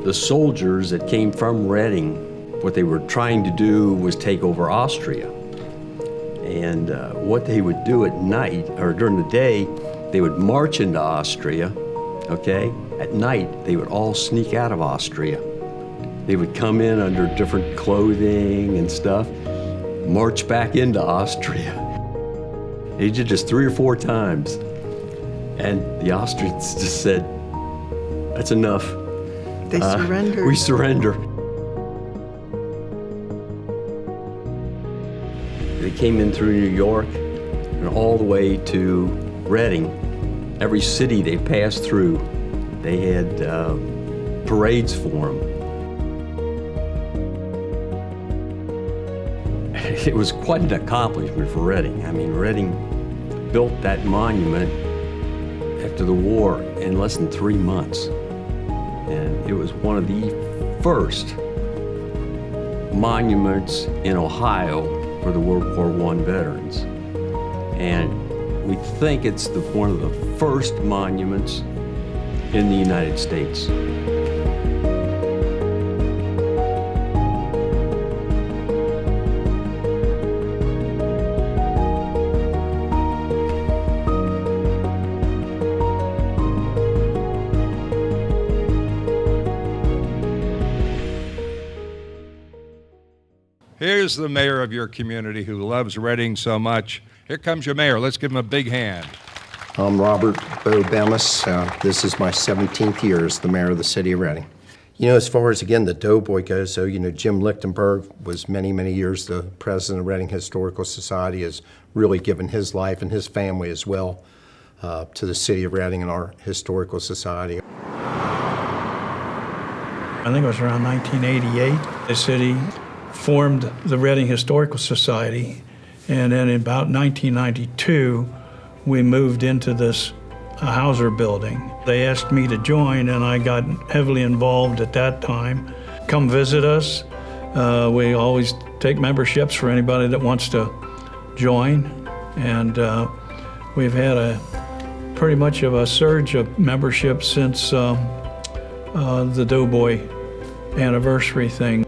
The soldiers that came from Reading, what they were trying to do was take over Austria. And what they would do at night, or during the day, they would march into Austria, okay? At night, they would all sneak out of Austria. They would come in under different clothing and stuff, march back into Austria. They did this 3 or 4 times. And the Austrians just said, that's enough. They surrendered. We surrender. They came in through New York and all the way to Reading. Every city they passed through, they had parades for them. It was quite an accomplishment for Reading. I mean, Reading built that monument after the war in less than 3 months. And it was one of the first monuments in Ohio for the World War I veterans. And we think it's one of the first monuments in the United States. Here's the mayor of your community who loves Reading so much. Here comes your mayor. Let's give him a big hand. I'm Robert Bo Bemis. This is my 17th year as the mayor of the city of Reading. You know, as far as, again, the Doughboy goes, so, you know, Jim Lichtenberg was many, many years the president of Reading Historical Society, has really given his life and his family as well to the city of Reading and our historical society. I think it was around 1988, the city formed the Reading Historical Society, and then in about 1992, we moved into this Hauser building. They asked me to join, and I got heavily involved at that time. Come visit us. We always take memberships for anybody that wants to join, and we've had pretty much of a surge of membership since the Doughboy anniversary thing.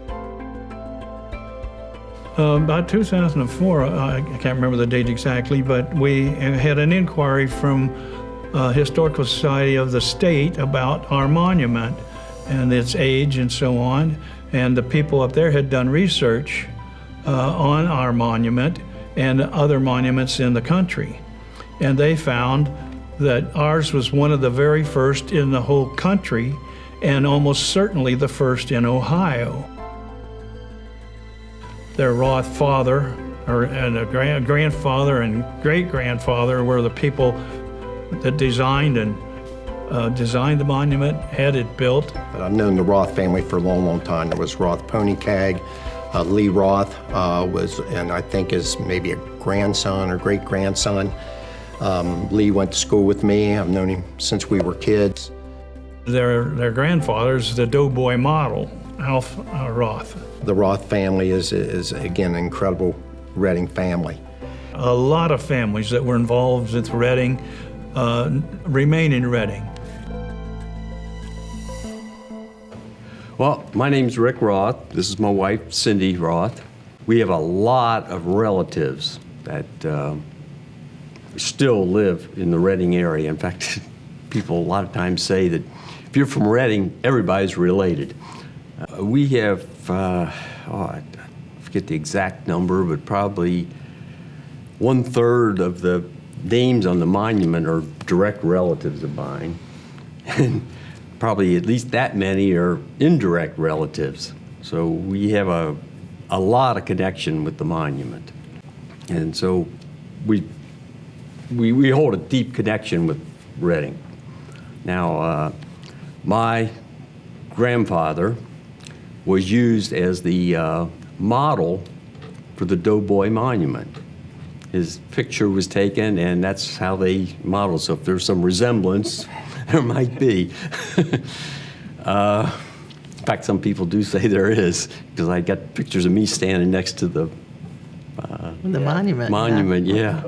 About 2004, I can't remember the date exactly, but we had an inquiry from Historical Society of the state about our monument and its age and so on. And the people up there had done research on our monument and other monuments in the country. And they found that ours was one of the very first in the whole country, and almost certainly the first in Ohio. Their Roth father, and a grandfather and great-grandfather were the people that designed the monument, had it built. But I've known the Roth family for a long, long time. There was Roth Pony Keg. Lee Roth was, and I think is maybe a grandson or great-grandson. Lee went to school with me. I've known him since we were kids. Their grandfather's the Doughboy model, Alf Roth. The Roth family is again, an incredible Reading family. A lot of families that were involved with Reading remain in Reading. Well, my name's Rick Roth. This is my wife, Cindy Roth. We have a lot of relatives that still live in the Reading area. In fact, people a lot of times say that if you're from Reading, everybody's related. We have, I forget the exact number, but probably 1/3 of the names on the monument are direct relatives of mine. And probably at least that many are indirect relatives. So we have a lot of connection with the monument. And so we hold a deep connection with Reading. Now, my grandfather was used as the model for the Doughboy monument. His picture was taken, and that's how they modeled. So if there's some resemblance, there might be. In fact, some people do say there is, because I got pictures of me standing next to the monument. Monument, yeah.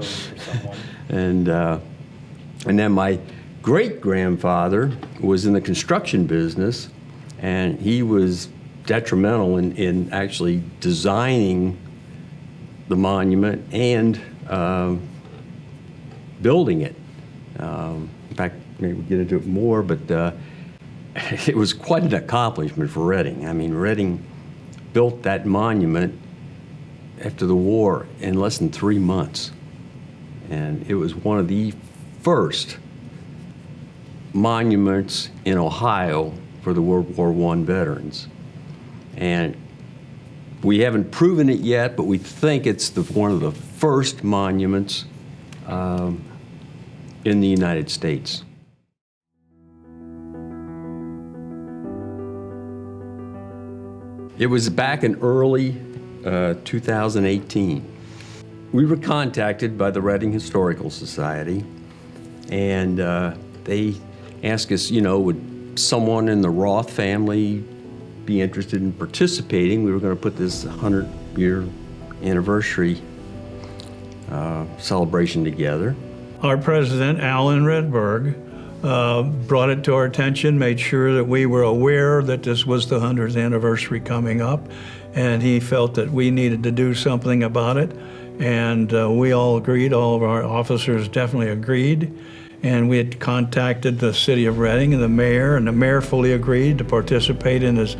And then my great-grandfather was in the construction business, And he was detrimental in actually designing the monument and building it. In fact, maybe we'll get into it more, but it was quite an accomplishment for Reading. I mean, Reading built that monument after the war in less than 3 months. And it was one of the first monuments in Ohio for the World War I veterans. And we haven't proven it yet, but we think it's one of the first monuments in the United States. It was back in early 2018. We were contacted by the Reading Historical Society, and they asked us, would someone in the Roth family be interested in participating? We were going to put this 100-year anniversary celebration together. Our president, Alan Redberg, brought it to our attention, made sure that we were aware that this was the 100th anniversary coming up, and he felt that we needed to do something about it. And we all agreed, all of our officers definitely agreed. And we had contacted the city of Reading and the mayor fully agreed to participate in as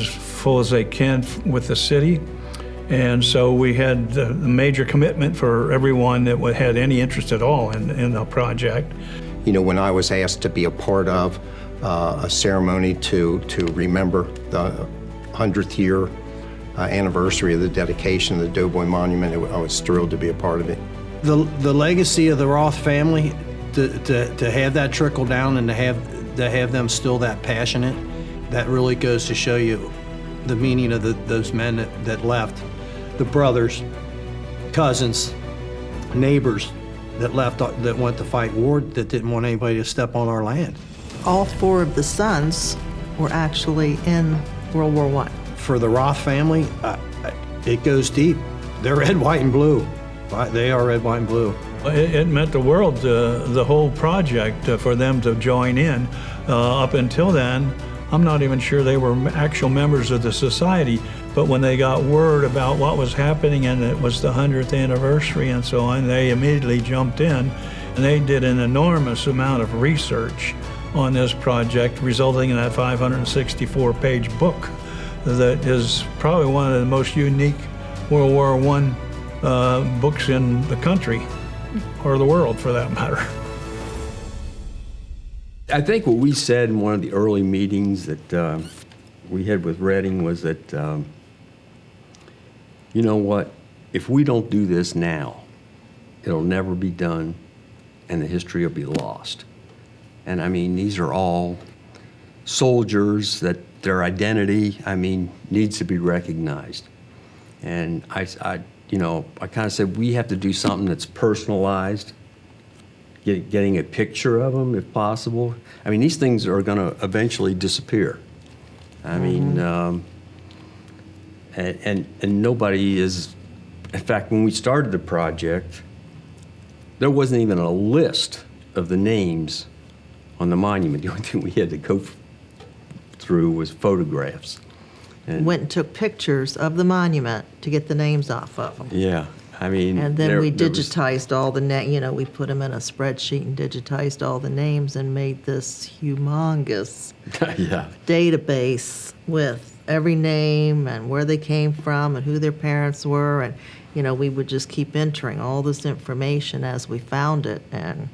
full as they can with the city. And so we had a major commitment for everyone that had any interest at all in the project. When I was asked to be a part of a ceremony to remember the 100th year anniversary of the dedication of the Doughboy Monument, I was thrilled to be a part of it. The legacy of the Roth family, to have that trickle down and to have them still that passionate, that really goes to show you the meaning of those men that left. The brothers, cousins, neighbors that left, that went to fight war, that didn't want anybody to step on our land. All 4 of the sons were actually in World War I. For the Roth family, it goes deep. They're red, white, and blue. They are red, white, and blue. It meant the world, the whole project, for them to join in. Up until then, I'm not even sure they were actual members of the society, but when they got word about what was happening and it was the 100th anniversary and so on, they immediately jumped in, and they did an enormous amount of research on this project, resulting in that 564-page book that is probably one of the most unique World War I books in the country, or the world for that matter. I think what we said in one of the early meetings that we had with Reading was that, you know what, if we don't do this now, it'll never be done and the history will be lost. And I mean, these are all soldiers that their identity, needs to be recognized. And I kind of said we have to do something that's personalized, getting a picture of them if possible. These things are going to eventually disappear. And nobody is, in fact, when we started the project, there wasn't even a list of the names on the monument. The only thing we had to go through was photographs. And Went and took pictures of the monument to get the names off of them. yeah, And then we digitized all the we put them in a spreadsheet and digitized all the names and made this humongous yeah. database with every name and where they came from and who their parents were. And, we would just keep entering all this information as we found it. And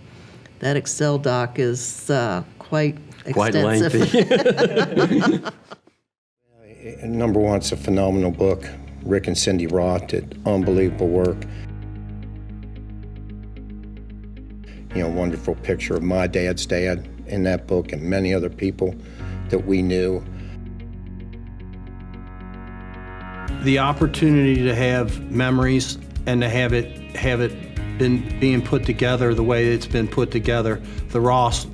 that Excel doc is quite extensive. Lengthy. Number one, it's a phenomenal book. Rick and Cindy Roth did unbelievable work. Wonderful picture of my dad's dad in that book and many other people that we knew. The opportunity to have memories and to have it being put together the way it's been put together. The Roths,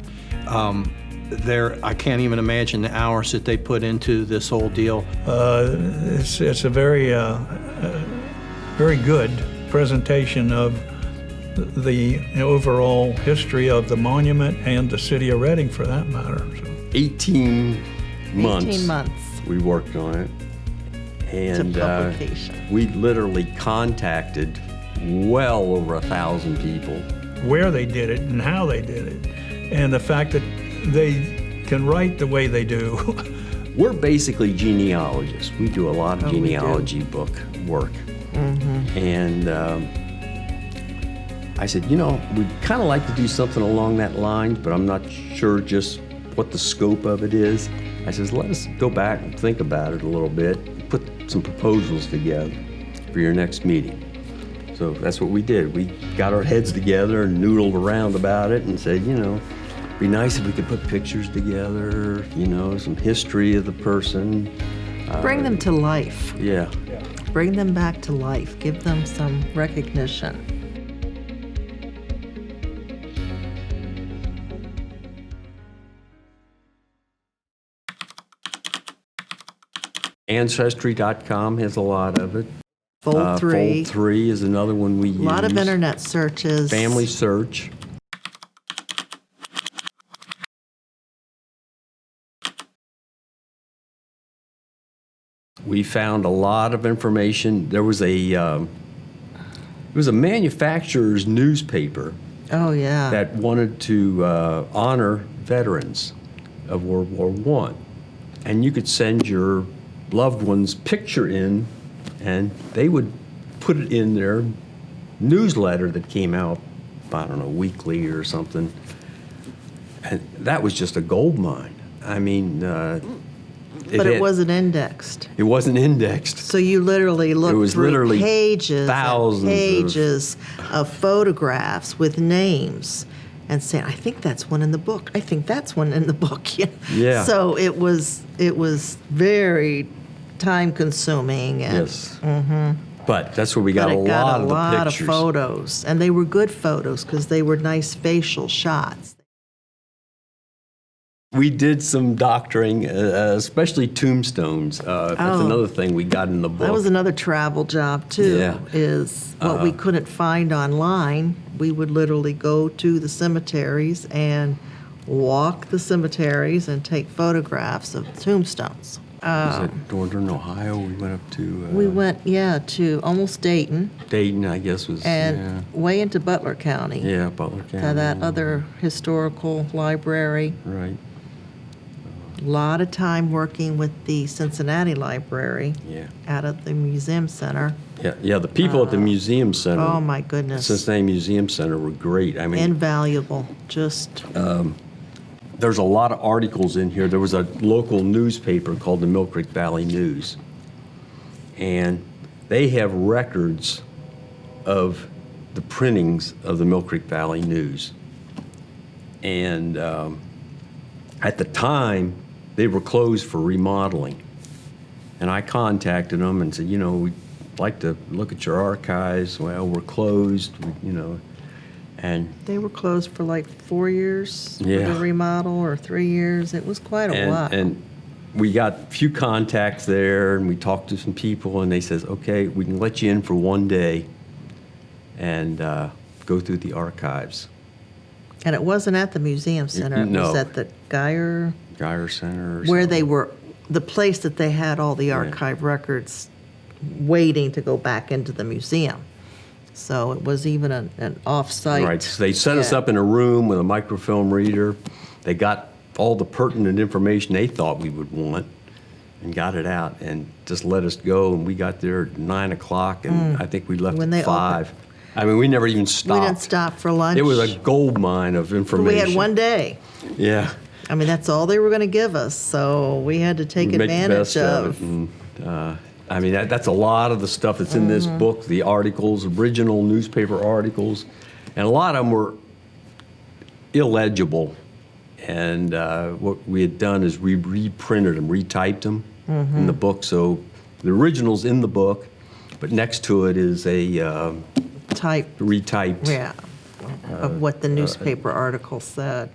I can't even imagine the hours that they put into this whole deal. It's a very, very good presentation of the overall history of the monument and the city of Reading, for that matter. So. 18 months. 18 months We worked on it. And publication. we literally contacted well over 1,000 people. Where they did it and how they did it, and the fact that they can write the way they do. We're basically genealogists. We do a lot of we do. genealogy book work. And I said, you know, we'd kind of like to do something along that line, but I'm not sure just what the scope of it is. I says, let us go back and think about it a little bit, put some proposals together for your next meeting. So that's what we did. We got our heads together and noodled around about it and said, you know, it'd be nice if we could put pictures together, you know, some history of the person. Bring them to life. Yeah. Bring them back to life. Give them some recognition. Ancestry.com has a lot of it. Fold 3. Fold 3 is another one we use. A lot of internet searches. Family Search. We found a lot of information. There was it was a manufacturer's newspaper Oh, yeah. that wanted to honor veterans of World War I. And you could send your loved one's picture in, and they would put it in their newsletter that came out, I don't know, weekly or something. And that was just a gold mine. I mean, but it wasn't indexed. It wasn't indexed. So you literally looked was through literally pages thousands and pages of photographs with names and saying, I think that's one in the book. I think that's one in the book. Yeah. So it was very time consuming. And Yes. But that's where we got but a it got lot a of the lot of pictures. photos. And they were good photos because they were nice facial shots. We did some doctoring, especially tombstones. That's Oh. another thing we got in the book. That was another travel job too, Yeah. is what we couldn't find online. We would literally go to the cemeteries and walk the cemeteries and take photographs of tombstones. Was it Northern Ohio? We went up to We went, to almost Dayton Dayton, I guess was and way into Butler County. yeah, Butler County. To that other historical library. Right. A lot of time working with the Cincinnati Library Yeah. out of the Museum Center. Yeah. The people at the museum center. Oh, my goodness. Cincinnati Museum Center were great. I mean, Invaluable. Just there's a lot of articles in here. There was a local newspaper called the Mill Creek Valley News, and they have records of the printings of the Mill Creek Valley News. And at the time, they were closed for remodeling. And I contacted them and said, you know, we'd like to look at your archives. Well, we're closed, you know. And they were closed for like 4 years for Yeah. the remodel, or 3 years. It was quite a while. And we got a few contacts there, and we talked to some people, and they says, okay, we can let you in for one day and go through the archives. And it wasn't at the Museum Center. It was No. at the Geyer, Geyer Center or where something. they were, the place that they had all the archive records waiting to go back into the museum. So it was even an off-site. Right, so they set us Yeah. up in a room with a microfilm reader. They got all the pertinent information they thought we would want and got it out and just let us go. And we got there at 9 o'clock, and I think we left When at they 5. I mean, we never even stopped. We didn't stop for lunch. It was a gold mine of information. We had one day. Yeah. I mean, that's all they were going to give us, so we had to take Make the advantage best of it. And, I mean, that's a lot of the stuff that's in this book, the articles, original newspaper articles, and a lot of them were illegible. And what we had done is we reprinted them, retyped them in the book. So the original's in the book, but next to it is a type, retyped. of what the newspaper article said.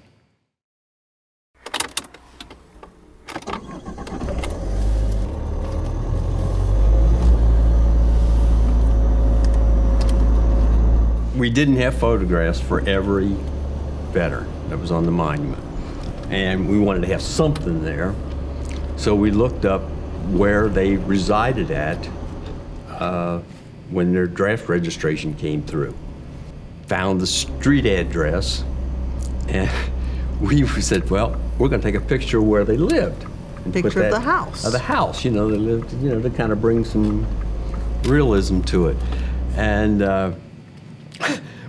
We didn't have photographs for every veteran that was on the monument. And we wanted to have something there. So we looked up where they resided at when their draft registration came through. Found the street address, and we said, well, we're going to take a picture of where they lived. And put Picture of that- the house. Of the house, they lived, to kind of bring some realism to it. And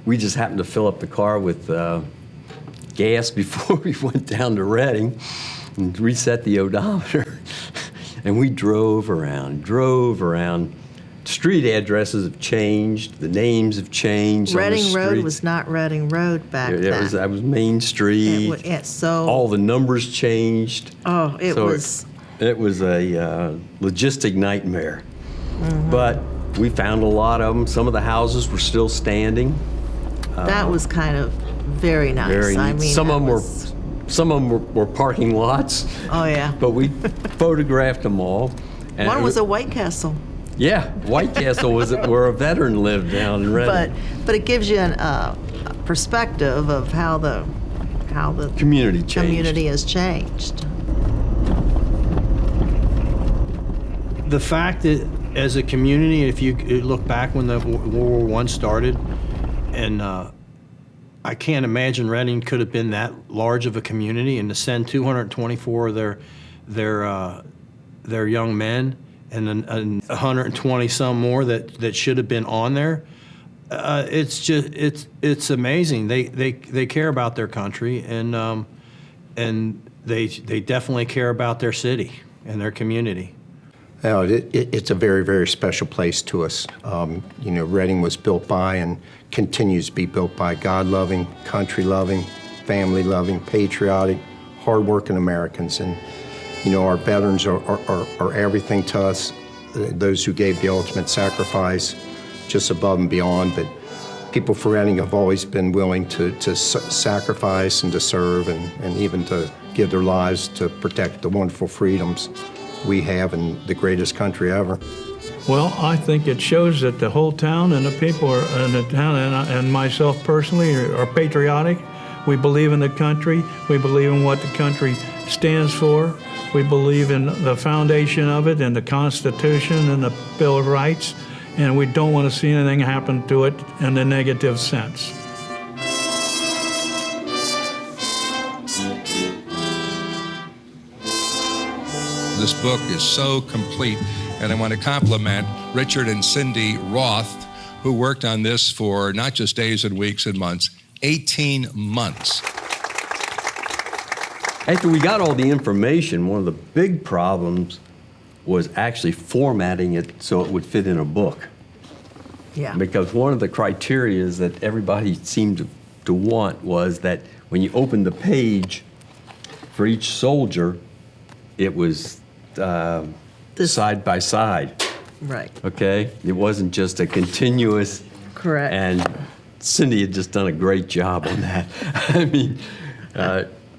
we just happened to fill up the car with gas before we went down to Reading and reset the odometer. And we drove around. Street addresses have changed. The names have changed. on the Reading Road streets. was not Reading Road back It then. was, that was Main Street. So All the numbers changed. it So was. It was a logistic nightmare. Mm-hmm. But we found a lot of them. Some of the houses were still standing. That was kind of very nice. Very I neat. mean, Some that of them was- some of them were parking lots. Oh yeah. But we photographed them all. And One it was a White Castle, Yeah, White Castle was where a veteran lived down in Reading. but it gives you a perspective of how the Community changed. community has changed. The fact that as a community, if you look back when the World War I started, and I can't imagine Reading could have been that large of a community, and to send 224 of their young men and then 120 some more that should have been on there. It's amazing. They care about their country, and they definitely care about their city and their community. It's a very, very special place to us. Reading was built by and continues to be built by God-loving, country-loving, family-loving, patriotic, hard-working Americans. And, our veterans are everything to us, those who gave the ultimate sacrifice just above and beyond. But people for Reading have always been willing to sacrifice and to serve and even to give their lives to protect the wonderful freedoms we have in the greatest country ever. Well, I think it shows that the whole town and the people in the town and myself personally are patriotic. We believe in the country. We believe in what the country stands for. We believe in the foundation of it and the Constitution and the Bill of Rights, and we don't want to see anything happen to it in the negative sense. This book is so complete, and I want to compliment Richard and Cindy Roth, who worked on this for not just days and weeks and months, 18 months. After we got all the information, one of the big problems was actually formatting it so it would fit in a book. Yeah. Because one of the criteria that everybody seemed to want was that when you opened the page for each soldier, it was side by side, Right. okay? It wasn't just a continuous. Correct. And Cindy had just done a great job on that. I mean,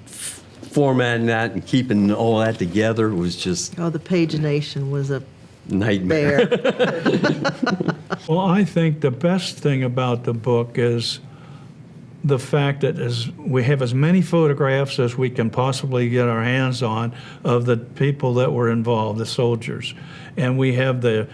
formatting that and keeping all that together was just Oh, the pagination was a nightmare. bear. Well, I think the best thing about the book is the fact that we have as many photographs as we can possibly get our hands on of the people that were involved, the soldiers. And we have the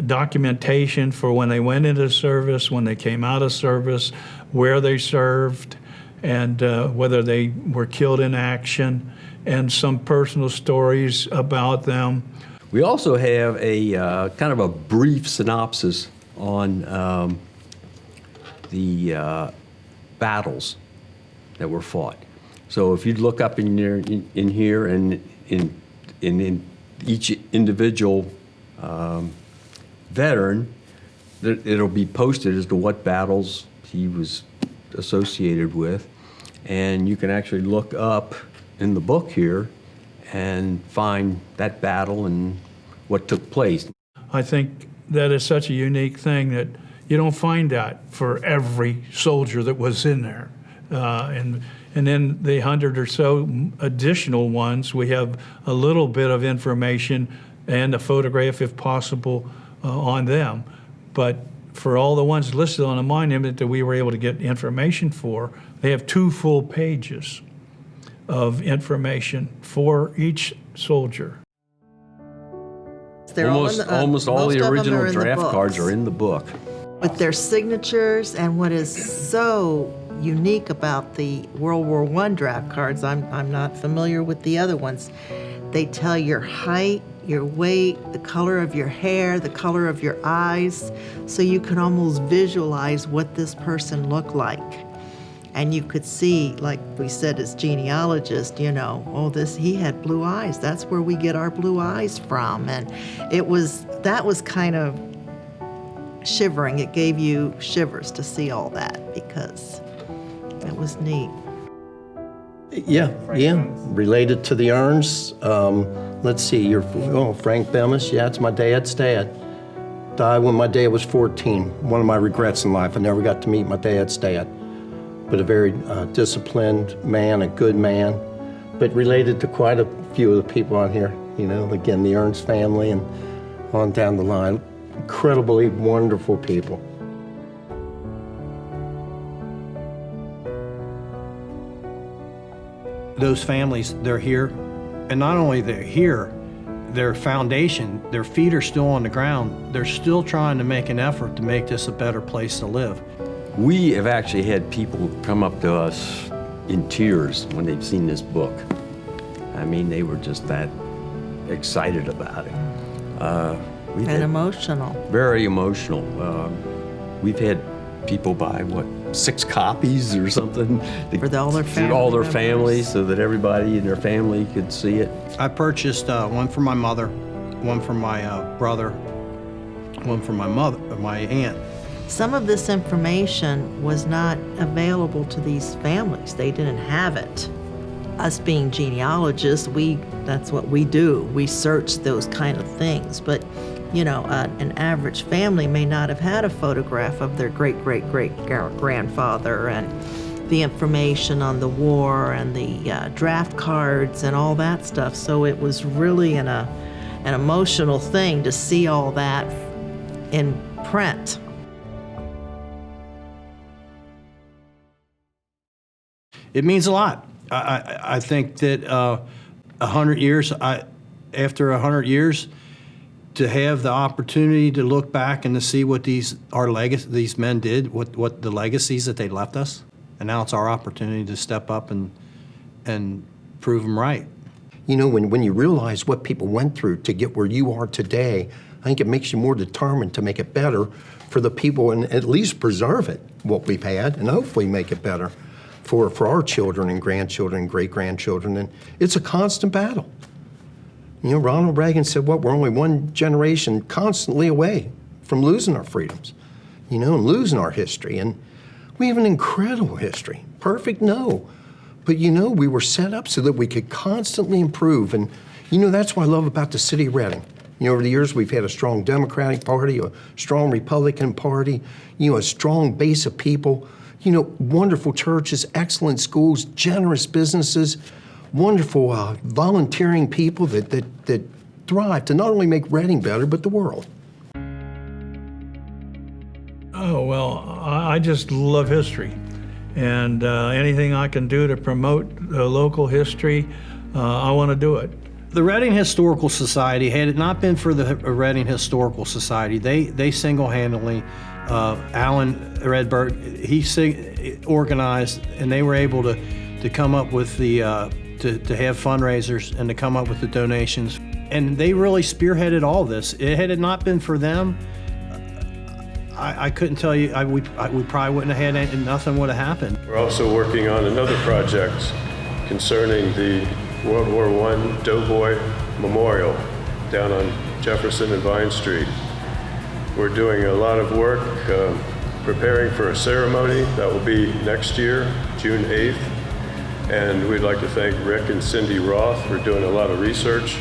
documentation for when they went into service, when they came out of service, where they served, and whether they were killed in action, and some personal stories about them. We also have a kind of a brief synopsis on the battles that were fought. So if you look up in here and in each individual veteran, it'll be posted as to what battles he was associated with, and you can actually look up in the book here and find that battle and what took place. I think that is such a unique thing that you don't find that for every soldier that was in there. And then the 100 or so additional ones, we have a little bit of information and a photograph, if possible, on them. But for all the ones listed on the monument that we were able to get information for, they have 2 full pages of information for each soldier. They're all in the- Almost all most the of them original are in the draft cards books are in the book. with their signatures. And what is so unique about the World War I draft cards, I'm not familiar with the other ones. They tell your height, your weight, the color of your hair, the color of your eyes, so you can almost visualize what this person looked like. And you could see, like we said as genealogists, he had blue eyes. That's where we get our blue eyes from. And that was kind of shivering. It gave you shivers to see all that because it was neat. Yeah. Related to the urns, let's see, Frank Bemis, yeah, it's my dad's dad. Died when my dad was 14. One of my regrets in life, I never got to meet my dad's dad. But a very disciplined man, a good man, but related to quite a few of the people on here. Again, the Ernst family and on down the line. Incredibly wonderful people. Those families, they're here, and not only they're here, their foundation, their feet are still on the ground. They're still trying to make an effort to make this a better place to live. We have actually had people come up to us in tears when they've seen this book. I mean, they were just that excited about it. And emotional. Very emotional. We've had people buy, 6 copies or something? For all their family all their members. families, so that everybody in their family could see it. I purchased one for my mother, one for my brother, one for my mother, my aunt. Some of this information was not available to these families. They didn't have it. Us being genealogists, that's what we do. We search those kind of things. But, an average family may not have had a photograph of their great-great-great-grandfather and the information on the war and the draft cards and all that stuff. So it was really an emotional thing to see all that in print. It means a lot. I think that 100 years, after 100 years, to have the opportunity to look back and to see what these men did, what the legacies that they left us, and now it's our opportunity to step up and prove them right. When you realize what people went through to get where you are today, I think it makes you more determined to make it better for the people and at least preserve it, what we've had, and hopefully make it better for our children and grandchildren and great-grandchildren. And it's a constant battle. Ronald Reagan said, we're only one generation constantly away from losing our freedoms, and losing our history. And we have an incredible history. Perfect? No. But, we were set up so that we could constantly improve. And, that's what I love about the city of Reading. Over the years, we've had a strong Democratic Party, a strong Republican Party, a strong base of people, wonderful churches, excellent schools, generous businesses, wonderful volunteering people that thrive to not only make Reading better, but the world. Oh, well, I just love history. And anything I can do to promote the local history, I want to do it. The Reading Historical Society, had it not been for the Reading Historical Society, they single-handedly, Alan Redberg, he organized, and they were able to come up with to have fundraisers and to come up with the donations. And they really spearheaded all this. Had it not been for them, I couldn't tell you, we probably wouldn't have had nothing would have happened. We're also working on another project concerning the World War I Doughboy Memorial down on Jefferson and Vine Street. We're doing a lot of work preparing for a ceremony that will be next year, June 8th. And we'd like to thank Rick and Cindy Roth for doing a lot of research.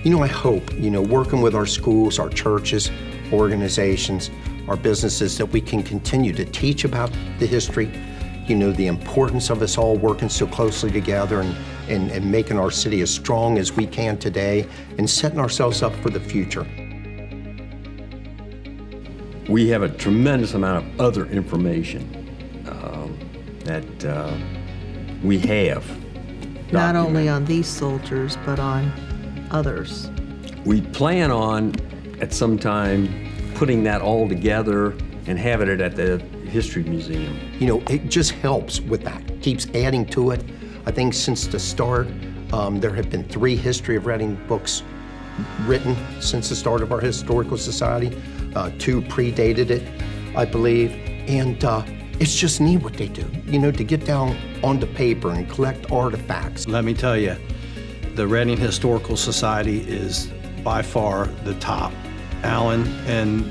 I hope, working with our schools, our churches, organizations, our businesses, that we can continue to teach about the history, the importance of us all working so closely together and making our city as strong as we can today and setting ourselves up for the future. We have a tremendous amount of other information that we have Not only document. on these soldiers, but on others. We plan on, at some time, putting that all together and having it at the History Museum. You know, it just helps with that, keeps adding to it. I think since the start, there have been 3 History of Reading books written since the start of our Historical Society. 2 predated it, I believe. And it's just neat what they do, you know, to get down onto paper and collect artifacts. Let me tell you, the Reading Historical Society is by far the top. Alan, and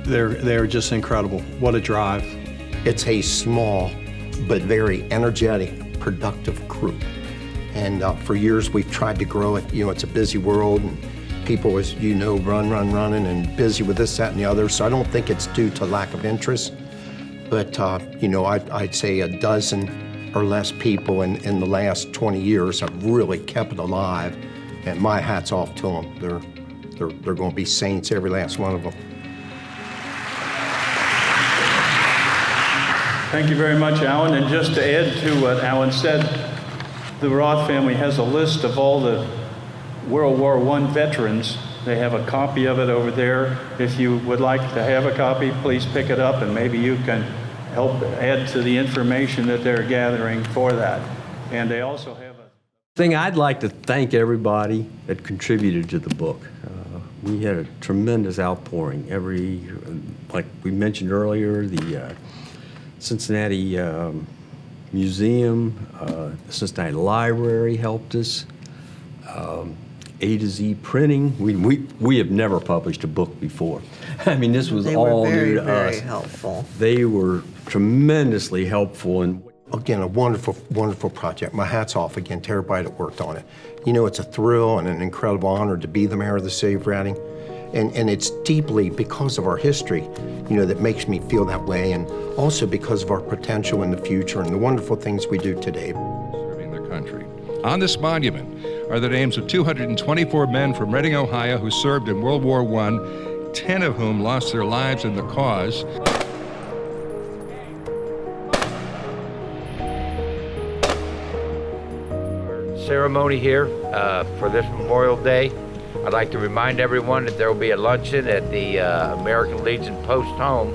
they're just incredible. What a drive. It's a small but very energetic, productive group. And for years we've tried to grow it. You know, it's a busy world and people, as you know, running and busy with this, that, and the other. So I don't think it's due to lack of interest. But, you know, I'd say a dozen or less people in the last 20 years have really kept it alive. And my hat's off to them. They're going to be saints, every last one of them. Thank you very much, Alan. And just to add to what Alan said, the Roth family has a list of all the World War I veterans. They have a copy of it over there. If you would like to have a copy, please pick it up and maybe you can help add to the information that they're gathering for that. And they also have a Thing I'd like to thank everybody that contributed to the book. We had a tremendous outpouring. Like we mentioned earlier, the Cincinnati Museum, the Cincinnati Library helped us. A to Z Printing. We have never published a book before. I mean, this was They all were very, new to very us. helpful. They were tremendously helpful, and Again, a wonderful, wonderful project. My hat's off again to everybody that worked on it. You know, it's a thrill and an incredible honor to be the mayor of the city of Reading. And it's deeply because of our history, you know, that makes me feel that way, and also because of our potential in the future and the wonderful things we do today. Serving their country. On this monument are the names of 224 men from Reading, Ohio, who served in World War I, 10 of whom lost their lives in the cause. Ceremony here for this Memorial Day. I'd like to remind everyone that there will be a luncheon at the American Legion Post Home.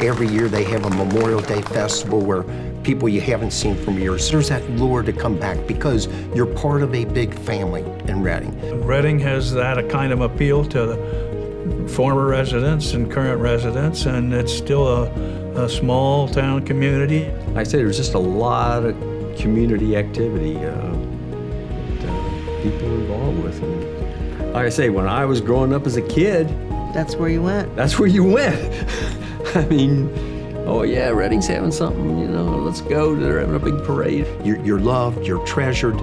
Every year they have a Memorial Day festival where people you haven't seen from years, there's that lure to come back because you're part of a big family in Reading. Reading has that kind of appeal to the former residents and current residents, and it's still a small town community. like I said, there was just a lot of community activity that people were involved with. And like I say, when I was growing up as a kid, That's where you went. that's where you went. I mean, oh yeah, Reading's having something, you know, let's go. They're having a big parade. You're loved, you're treasured,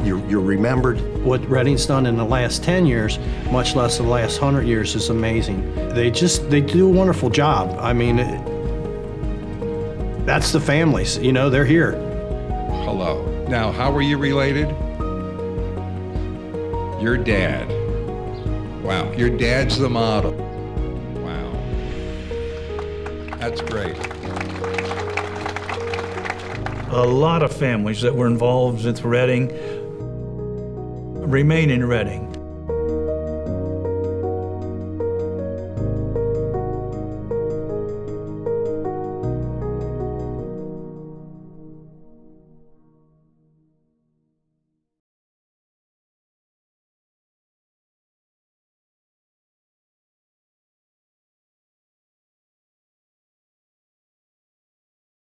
you're remembered. What Reading's done in the last 10 years, much less the last 100 years, is amazing. They do a wonderful job. I mean, that's the families, you know, they're here. Hello. Now, how were you related? Your dad. Wow. Your dad's the model. Wow. That's great. A lot of families that were involved with Reading remain in Reading.